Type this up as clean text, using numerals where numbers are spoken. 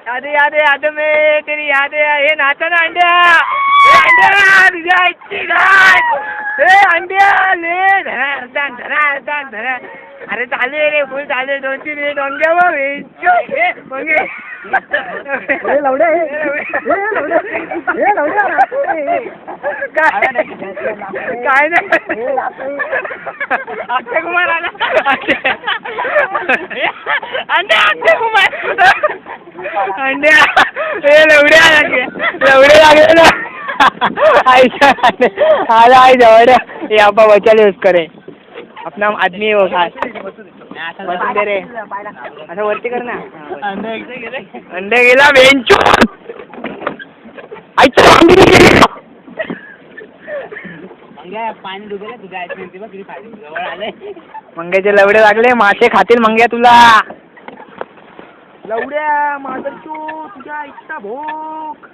याद में तेरी याद हे नाचा ना अंड्या. अंड्या तुझ्या इच्छी काय हे अंड्या ले धरा. अरे चालेल रे फुल चालेल 2-3 मिनिट अंग्या काय नाही अक्षय कुमार आला. अक्षय कुमार अंड्या हे लवड्या लागले ना. आला आई जवळ ये आपा बचाले उसको रे. अपना आदमी है वो खास बसून दे रे. असं वरती कर ना. अंडे गेला बेंचो. पाणी डुबेल तुझ्या आईस्क्रीम किती खाली जवळ आले. मंग्याचे लवडे लागले. मासे खातील मंग्या तुला. लवड्या माझं तू तुझ्या इच्छा भोग.